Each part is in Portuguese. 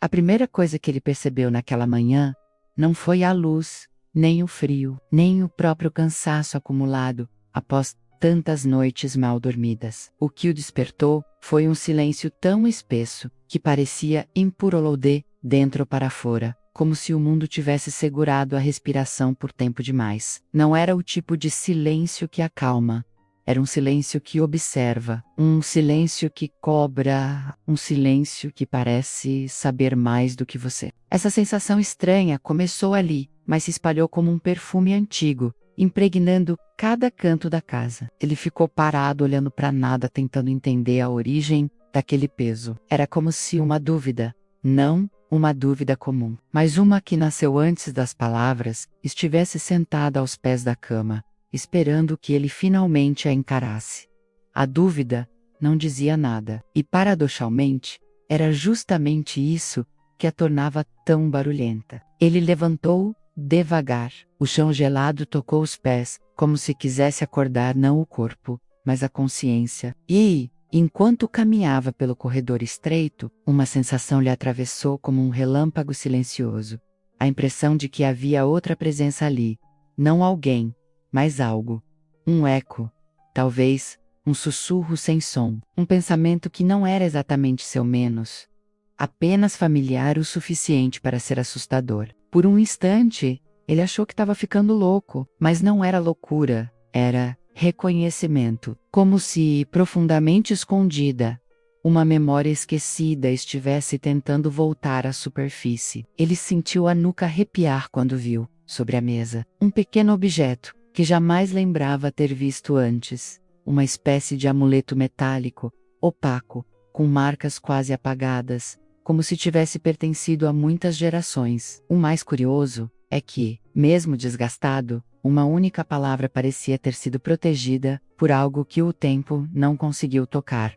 A primeira coisa que ele percebeu naquela manhã não foi a luz, nem o frio, nem o próprio cansaço acumulado após tantas noites mal dormidas. O que o despertou foi um silêncio tão espesso que parecia impuro de dentro para fora, como se o mundo tivesse segurado a respiração por tempo demais. Não era o tipo de silêncio que acalma. Era um silêncio que observa, um silêncio que cobra, um silêncio que parece saber mais do que você. Essa sensação estranha começou ali, mas se espalhou como um perfume antigo, impregnando cada canto da casa. Ele ficou parado olhando para nada, tentando entender a origem daquele peso. Era como se uma dúvida, não uma dúvida comum, mas uma que nasceu antes das palavras, estivesse sentada aos pés da cama, esperando que ele finalmente a encarasse. A dúvida não dizia nada, e paradoxalmente, era justamente isso que a tornava tão barulhenta. Ele levantou devagar. O chão gelado tocou os pés, como se quisesse acordar não o corpo, mas a consciência. E, enquanto caminhava pelo corredor estreito, uma sensação lhe atravessou como um relâmpago silencioso. A impressão de que havia outra presença ali. Não alguém, mas algo. Um eco. Talvez, um sussurro sem som. Um pensamento que não era exatamente seu menos. Apenas familiar o suficiente para ser assustador. Por um instante, ele achou que estava ficando louco, mas não era loucura, era reconhecimento. Como se, profundamente escondida, uma memória esquecida estivesse tentando voltar à superfície. Ele sentiu a nuca arrepiar quando viu, sobre a mesa, um pequeno objeto que jamais lembrava ter visto antes. Uma espécie de amuleto metálico, opaco, com marcas quase apagadas, como se tivesse pertencido a muitas gerações. O mais curioso é que, mesmo desgastado, uma única palavra parecia ter sido protegida por algo que o tempo não conseguiu tocar.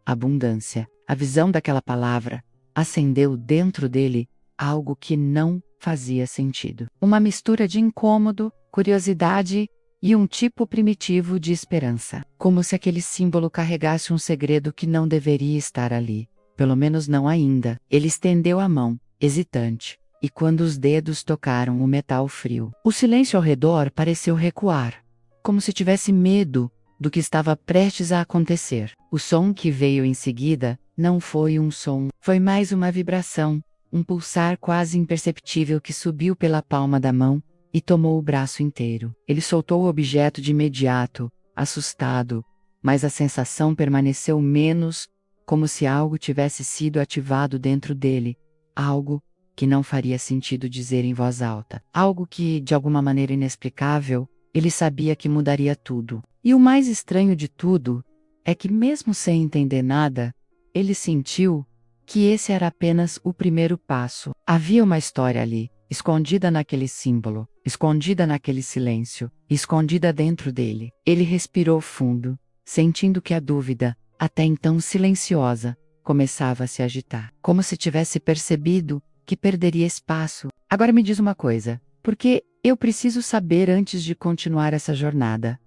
Abundância. A visão daquela palavra acendeu dentro dele algo que não fazia sentido. Uma mistura de incômodo, curiosidade e um tipo primitivo de esperança. Como se aquele símbolo carregasse um segredo que não deveria estar ali. Pelo menos não ainda. Ele estendeu a mão, hesitante, e quando os dedos tocaram o metal frio, o silêncio ao redor pareceu recuar, como se tivesse medo do que estava prestes a acontecer. O som que veio em seguida não foi um som, foi mais uma vibração, um pulsar quase imperceptível que subiu pela palma da mão e tomou o braço inteiro. Ele soltou o objeto de imediato, assustado, mas a sensação permaneceu menos, como se algo tivesse sido ativado dentro dele, algo que não faria sentido dizer em voz alta, algo que, de alguma maneira inexplicável, ele sabia que mudaria tudo. E o mais estranho de tudo é que, mesmo sem entender nada, ele sentiu que esse era apenas o primeiro passo. Havia uma história ali, escondida naquele símbolo, escondida naquele silêncio, escondida dentro dele. Ele respirou fundo, sentindo que a dúvida, até então silenciosa, começava a se agitar, como se tivesse percebido que perderia espaço. Agora me diz uma coisa, porque eu preciso saber antes de continuar essa jornada.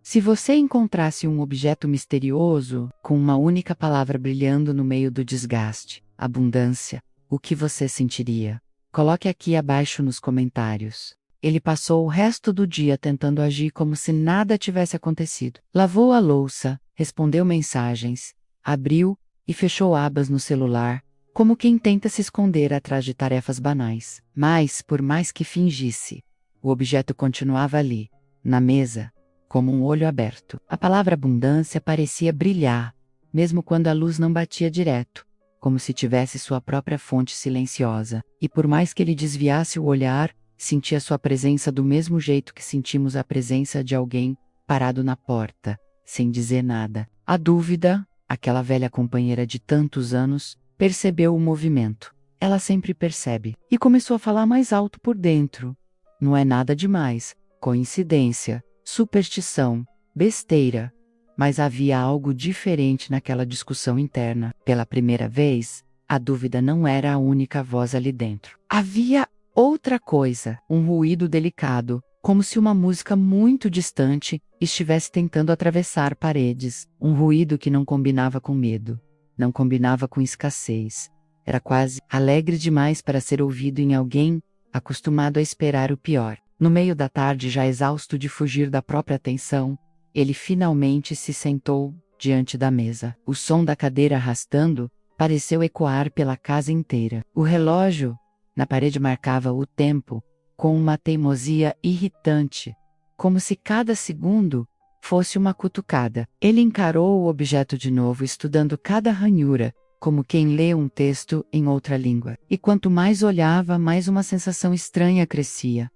Se você encontrasse um objeto misterioso, com uma única palavra brilhando no meio do desgaste, abundância, o que você sentiria? Coloque aqui abaixo nos comentários. Ele passou o resto do dia tentando agir como se nada tivesse acontecido. Lavou a louça, respondeu mensagens, abriu e fechou abas no celular, como quem tenta se esconder atrás de tarefas banais. Mas, por mais que fingisse, o objeto continuava ali, na mesa, como um olho aberto. A palavra abundância parecia brilhar, mesmo quando a luz não batia direto, como se tivesse sua própria fonte silenciosa. E por mais que ele desviasse o olhar, sentia sua presença do mesmo jeito que sentimos a presença de alguém parado na porta, sem dizer nada. A dúvida, aquela velha companheira de tantos anos, percebeu o movimento. Ela sempre percebe. E começou a falar mais alto por dentro. Não é nada demais, coincidência, superstição, besteira. Mas havia algo diferente naquela discussão interna. Pela primeira vez, a dúvida não era a única voz ali dentro. Havia outra coisa, um ruído delicado, como se uma música muito distante estivesse tentando atravessar paredes. Um ruído que não combinava com medo, não combinava com escassez. Era quase alegre demais para ser ouvido em alguém acostumado a esperar o pior. No meio da tarde, já exausto de fugir da própria atenção, ele finalmente se sentou diante da mesa. O som da cadeira arrastando pareceu ecoar pela casa inteira. O relógio na parede marcava o tempo com uma teimosia irritante, como se cada segundo fosse uma cutucada. Ele encarou o objeto de novo, estudando cada ranhura, como quem lê um texto em outra língua. E quanto mais olhava, mais uma sensação estranha crescia.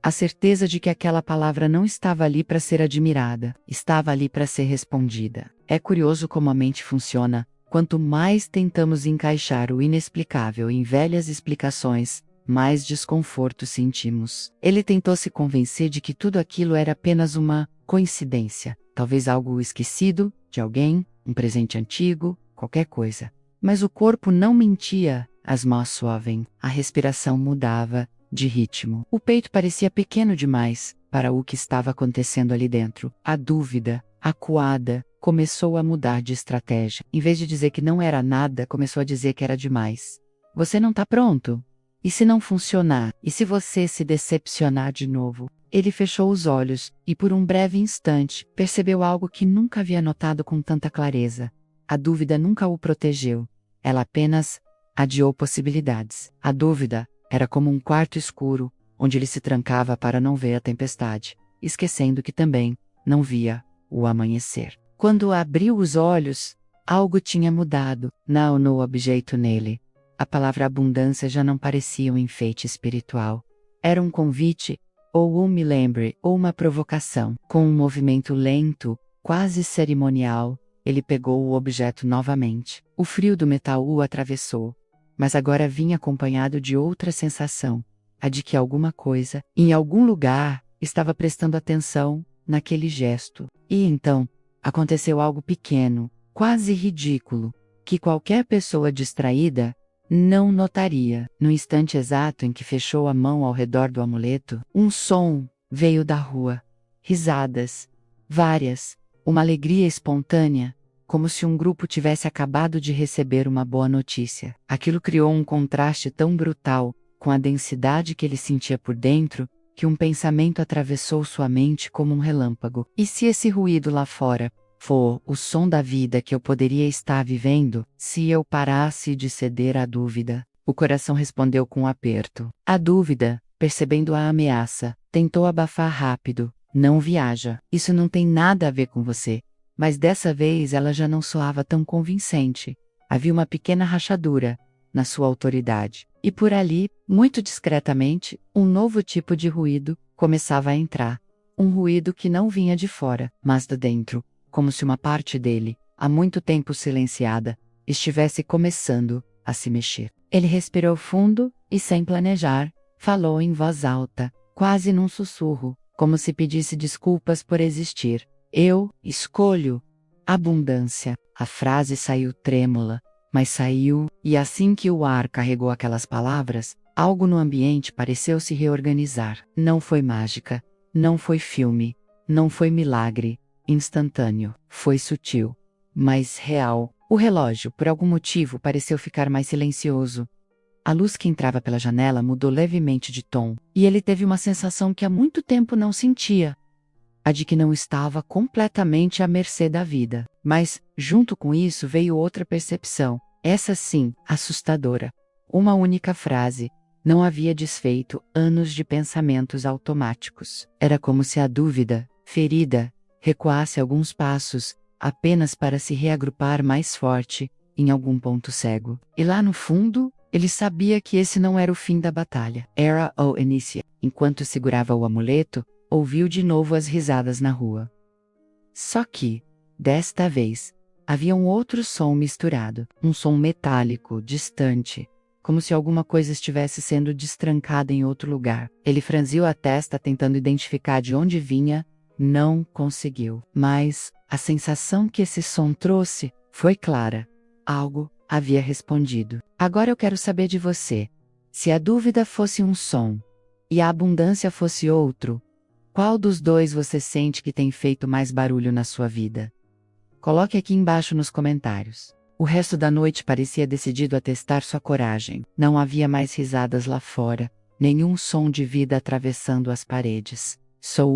A certeza de que aquela palavra não estava ali para ser admirada, estava ali para ser respondida. É curioso como a mente funciona. Quanto mais tentamos encaixar o inexplicável em velhas explicações, mais desconforto sentimos. Ele tentou se convencer de que tudo aquilo era apenas uma coincidência, talvez algo esquecido de alguém, um presente antigo, qualquer coisa. Mas o corpo não mentia, as mãos suavem, a respiração mudava de ritmo. O peito parecia pequeno demais para o que estava acontecendo ali dentro. A dúvida, acuada, começou a mudar de estratégia. Em vez de dizer que não era nada, começou a dizer que era demais. Você não está pronto? E se não funcionar? E se você se decepcionar de novo? Ele fechou os olhos e, por um breve instante, percebeu algo que nunca havia notado com tanta clareza. A dúvida nunca o protegeu. Ela apenas adiou possibilidades. A dúvida era como um quarto escuro, onde ele se trancava para não ver a tempestade, esquecendo que também não via o amanhecer. Quando abriu os olhos, algo tinha mudado. Não no objeto nele. A palavra abundância já não parecia um enfeite espiritual. Era um convite, ou um me lembre, ou uma provocação. Com um movimento lento, quase cerimonial, ele pegou o objeto novamente. O frio do metal o atravessou, mas agora vinha acompanhado de outra sensação, a de que alguma coisa, em algum lugar, estava prestando atenção naquele gesto. E então, aconteceu algo pequeno, quase ridículo, que qualquer pessoa distraída não notaria. No instante exato em que fechou a mão ao redor do amuleto, um som veio da rua. Risadas. Várias. Uma alegria espontânea, como se um grupo tivesse acabado de receber uma boa notícia. Aquilo criou um contraste tão brutal com a densidade que ele sentia por dentro, que um pensamento atravessou sua mente como um relâmpago. E se esse ruído lá fora for o som da vida que eu poderia estar vivendo, se eu parasse de ceder à dúvida? O coração respondeu com um aperto. A dúvida, percebendo a ameaça, tentou abafar rápido. Não viaja. Isso não tem nada a ver com você. Mas dessa vez ela já não soava tão convincente. Havia uma pequena rachadura na sua autoridade. E por ali, muito discretamente, um novo tipo de ruído começava a entrar. Um ruído que não vinha de fora, mas de dentro, como se uma parte dele, há muito tempo silenciada, estivesse começando a se mexer. Ele respirou fundo e, sem planejar, falou em voz alta, quase num sussurro, como se pedisse desculpas por existir. Eu escolho abundância. A frase saiu trêmula, mas saiu, e assim que o ar carregou aquelas palavras, algo no ambiente pareceu se reorganizar. Não foi mágica, não foi filme, não foi milagre instantâneo. Foi sutil, mas real. O relógio, por algum motivo, pareceu ficar mais silencioso. A luz que entrava pela janela mudou levemente de tom, e ele teve uma sensação que há muito tempo não sentia. A de que não estava completamente à mercê da vida. Mas, junto com isso veio outra percepção, essa sim, assustadora. Uma única frase não havia desfeito anos de pensamentos automáticos. Era como se a dúvida, ferida, recuasse alguns passos, apenas para se reagrupar mais forte, em algum ponto cego. E lá no fundo, ele sabia que esse não era o fim da batalha. Era o início. Enquanto segurava o amuleto, ouviu de novo as risadas na rua. Só que, desta vez, havia um outro som misturado, um som metálico, distante, como se alguma coisa estivesse sendo destrancada em outro lugar. Ele franziu a testa tentando identificar de onde vinha, não conseguiu. Mas a sensação que esse som trouxe foi clara. Algo havia respondido. Agora eu quero saber de você. Se a dúvida fosse um som e a abundância fosse outro, qual dos dois você sente que tem feito mais barulho na sua vida? Coloque aqui embaixo nos comentários. O resto da noite parecia decidido a testar sua coragem. Não havia mais risadas lá fora, nenhum som de vida atravessando as paredes. Só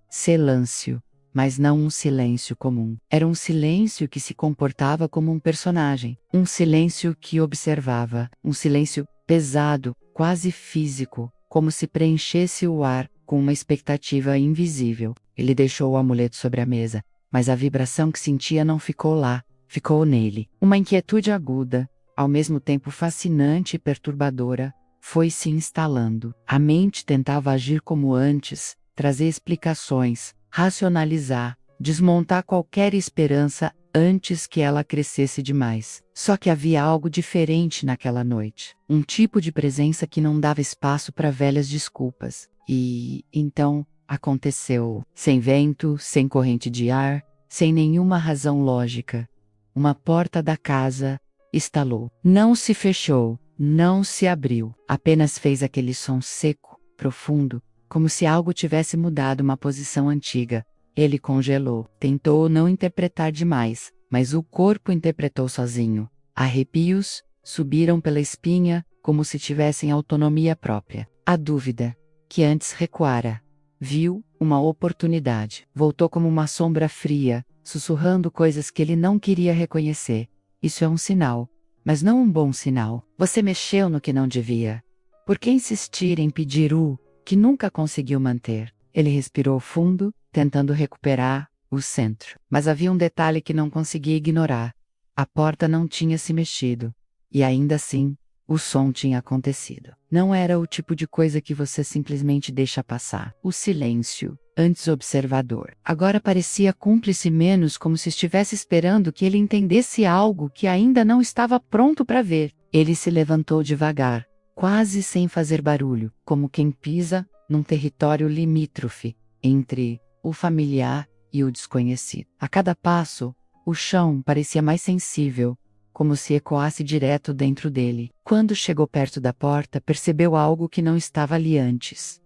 silêncio, mas não um silêncio comum. Era um silêncio que se comportava como um personagem, um silêncio que observava, um silêncio pesado, quase físico, como se preenchesse o ar com uma expectativa invisível. Ele deixou o amuleto sobre a mesa, mas a vibração que sentia não ficou lá. Ficou nele. Uma inquietude aguda, ao mesmo tempo fascinante e perturbadora, foi se instalando. A mente tentava agir como antes, trazer explicações, racionalizar, desmontar qualquer esperança antes que ela crescesse demais. Só que havia algo diferente naquela noite. Um tipo de presença que não dava espaço para velhas desculpas. E, então, aconteceu. Sem vento, sem corrente de ar, sem nenhuma razão lógica. Uma porta da casa estalou. Não se fechou, não se abriu. Apenas fez aquele som seco, profundo, como se algo tivesse mudado uma posição antiga. Ele congelou. Tentou não interpretar demais, mas o corpo interpretou sozinho. Arrepios subiram pela espinha, como se tivessem autonomia própria. A dúvida, que antes recuara, viu uma oportunidade. Voltou como uma sombra fria, sussurrando coisas que ele não queria reconhecer. Isso é um sinal, mas não um bom sinal. Você mexeu no que não devia. Por que insistir em pedir o que nunca conseguiu manter? Ele respirou fundo, tentando recuperar o centro. Mas havia um detalhe que não conseguia ignorar. A porta não tinha se mexido. E ainda assim, o som tinha acontecido. Não era o tipo de coisa que você simplesmente deixa passar. O silêncio, antes observador, agora parecia cúmplice, menos como se estivesse esperando que ele entendesse algo que ainda não estava pronto para ver. Ele se levantou devagar, quase sem fazer barulho, como quem pisa num território limítrofe entre o familiar e o desconhecido. A cada passo, o chão parecia mais sensível, como se ecoasse direto dentro dele. Quando chegou perto da porta, percebeu algo que não estava ali antes.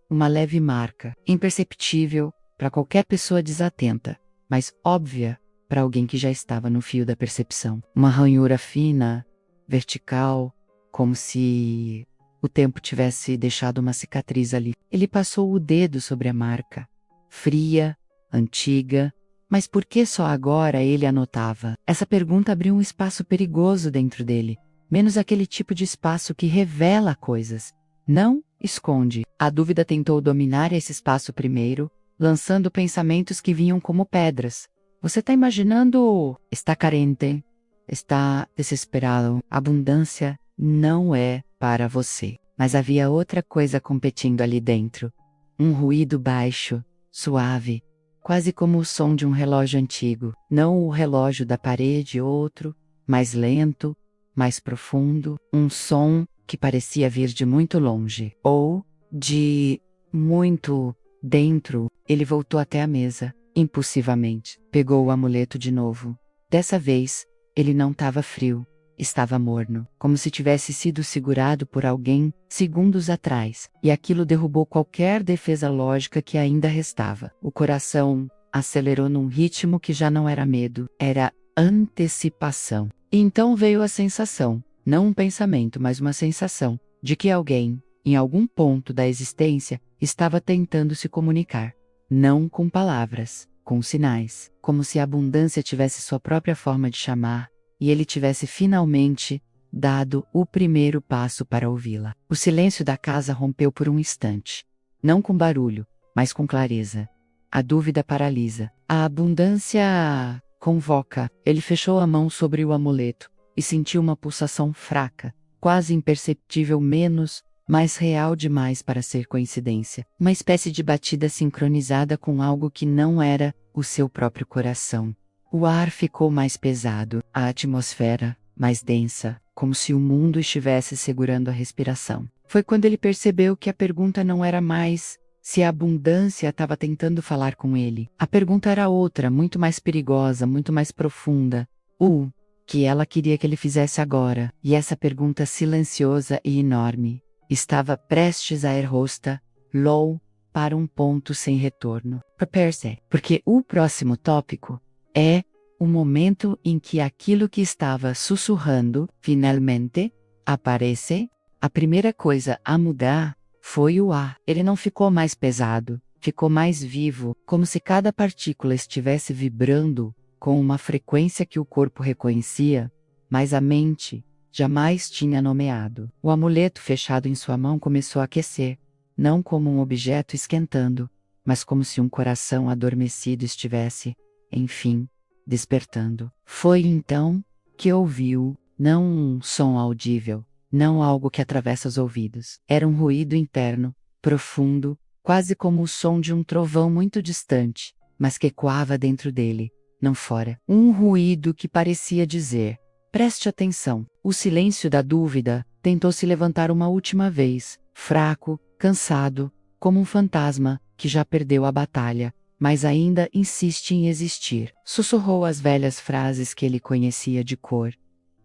Uma leve marca, imperceptível para qualquer pessoa desatenta, mas óbvia para alguém que já estava no fio da percepção. Uma ranhura fina, vertical, como se o tempo tivesse deixado uma cicatriz ali. Ele passou o dedo sobre a marca, fria, antiga. Mas por que só agora ele a notava? Essa pergunta abriu um espaço perigoso dentro dele, menos aquele tipo de espaço que revela coisas. Não esconde. A dúvida tentou dominar esse espaço primeiro, lançando pensamentos que vinham como pedras. Você está imaginando? Está carente? Está desesperado? Abundância não é para você. Mas havia outra coisa competindo ali dentro. Um ruído baixo, suave, quase como o som de um relógio antigo. Não o relógio da parede, outro, mais lento, mais profundo. Um som que parecia vir de muito longe, ou de muito dentro. Ele voltou até a mesa, impulsivamente. Pegou o amuleto de novo. Dessa vez, ele não estava frio. Estava morno, como se tivesse sido segurado por alguém segundos atrás, e aquilo derrubou qualquer defesa lógica que ainda restava. O coração acelerou num ritmo que já não era medo, era antecipação. E então veio a sensação, não um pensamento, mas uma sensação, de que alguém, em algum ponto da existência, estava tentando se comunicar. Não com palavras, com sinais, como se a abundância tivesse sua própria forma de chamar, e ele tivesse finalmente dado o primeiro passo para ouvi-la. O silêncio da casa rompeu por um instante. Não com barulho, mas com clareza. A dúvida paralisa. A abundância convoca. Ele fechou a mão sobre o amuleto e sentiu uma pulsação fraca, quase imperceptível, menos, mas real demais para ser coincidência. Uma espécie de batida sincronizada com algo que não era o seu próprio coração. O ar ficou mais pesado, a atmosfera mais densa, como se o mundo estivesse segurando a respiração. Foi quando ele percebeu que a pergunta não era mais se a abundância estava tentando falar com ele. A pergunta era outra, muito mais perigosa, muito mais profunda. O que ela queria que ele fizesse agora? E essa pergunta silenciosa e enorme estava prestes a errosta, low, para um ponto sem retorno. Prepare-se, porque o próximo tópico é o momento em que aquilo que estava sussurrando, finalmente, aparece, a primeira coisa a mudar foi o ar. Ele não ficou mais pesado, ficou mais vivo, como se cada partícula estivesse vibrando com uma frequência que o corpo reconhecia, mas a mente jamais tinha nomeado. O amuleto fechado em sua mão começou a aquecer, não como um objeto esquentando, mas como se um coração adormecido estivesse, enfim, despertando. Foi então que ouviu, não um som audível, não algo que atravessa os ouvidos. Era um ruído interno, profundo, quase como o som de um trovão muito distante, mas que ecoava dentro dele, não fora. Um ruído que parecia dizer: preste atenção. O silêncio da dúvida tentou se levantar uma última vez, fraco, cansado, como um fantasma que já perdeu a batalha, mas ainda insiste em existir. Sussurrou as velhas frases que ele conhecia de cor.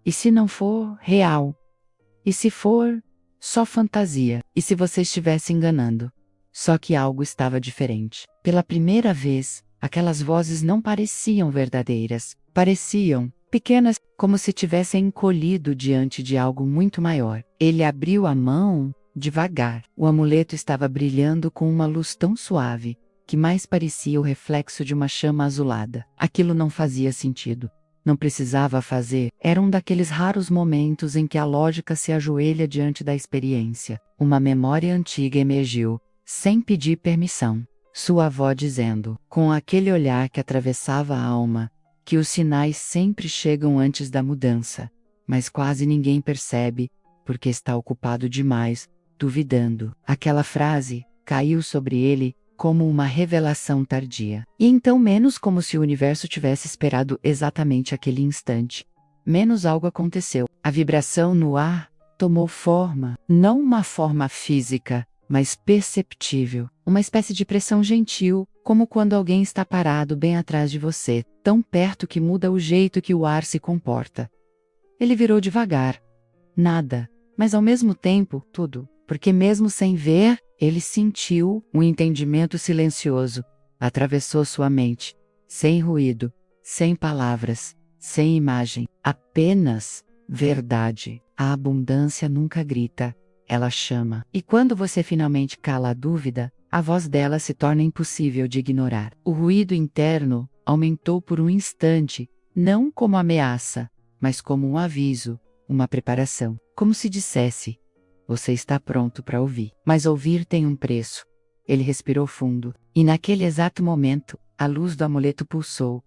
E se não for real? E se for só fantasia? E se você estivesse enganando? Só que algo estava diferente. Pela primeira vez, aquelas vozes não pareciam verdadeiras. Pareciam pequenas, como se tivessem encolhido diante de algo muito maior. Ele abriu a mão devagar. O amuleto estava brilhando com uma luz tão suave, que mais parecia o reflexo de uma chama azulada. Aquilo não fazia sentido. Não precisava fazer. Era um daqueles raros momentos em que a lógica se ajoelha diante da experiência. Uma memória antiga emergiu, sem pedir permissão. Sua avó dizendo, com aquele olhar que atravessava a alma, que os sinais sempre chegam antes da mudança, mas quase ninguém percebe, porque está ocupado demais, duvidando. Aquela frase caiu sobre ele como uma revelação tardia. E então menos como se o universo tivesse esperado exatamente aquele instante. Menos algo aconteceu. A vibração no ar tomou forma, não uma forma física, mas perceptível. Uma espécie de pressão gentil, como quando alguém está parado bem atrás de você, tão perto que muda o jeito que o ar se comporta. Ele virou devagar. Nada, mas ao mesmo tempo, tudo. Porque mesmo sem ver, ele sentiu um entendimento silencioso. Atravessou sua mente. Sem ruído, sem palavras, sem imagem. Apenas verdade. A abundância nunca grita. Ela chama. E quando você finalmente cala a dúvida, a voz dela se torna impossível de ignorar. O ruído interno aumentou por um instante, não como ameaça, mas como um aviso, uma preparação. Como se dissesse: você está pronto para ouvir. Mas ouvir tem um preço. Ele respirou fundo, e naquele exato momento, a luz do amuleto pulsou.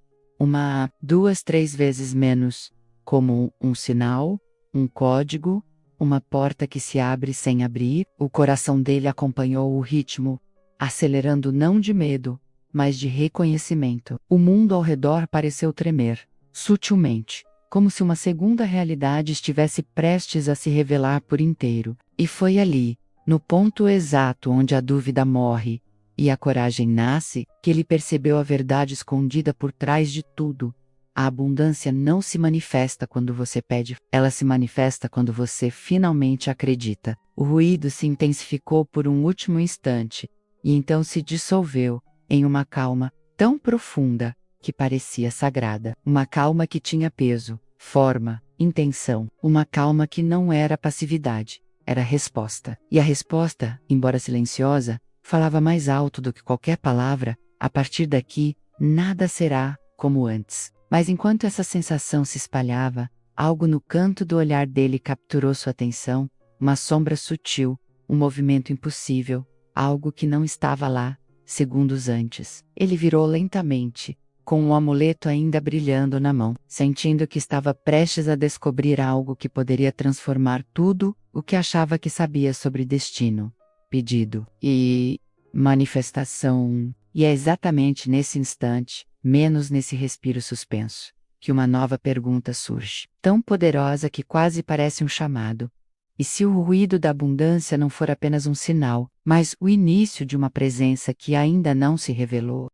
2, 3 vezes menos, como um sinal, um código, uma porta que se abre sem abrir. O coração dele acompanhou o ritmo, acelerando não de medo, mas de reconhecimento. O mundo ao redor pareceu tremer, sutilmente, como se uma segunda realidade estivesse prestes a se revelar por inteiro. E foi ali, no ponto exato onde a dúvida morre e a coragem nasce, que ele percebeu a verdade escondida por trás de tudo. A abundância não se manifesta quando você pede, ela se manifesta quando você finalmente acredita. O ruído se intensificou por um último instante, e então se dissolveu em uma calma tão profunda que parecia sagrada. Uma calma que tinha peso, forma, intenção. Uma calma que não era passividade, era resposta. E a resposta, embora silenciosa, falava mais alto do que qualquer palavra: a partir daqui, nada será como antes. Mas enquanto essa sensação se espalhava, algo no canto do olhar dele capturou sua atenção, uma sombra sutil, um movimento impossível, algo que não estava lá, segundos antes. Ele virou lentamente, com o amuleto ainda brilhando na mão, sentindo que estava prestes a descobrir algo que poderia transformar tudo o que achava que sabia sobre destino, pedido e manifestação. E é exatamente nesse instante, menos nesse respiro suspenso, que uma nova pergunta surge, tão poderosa que quase parece um chamado. E se o ruído da abundância não for apenas um sinal, mas o início de uma presença que ainda não se revelou?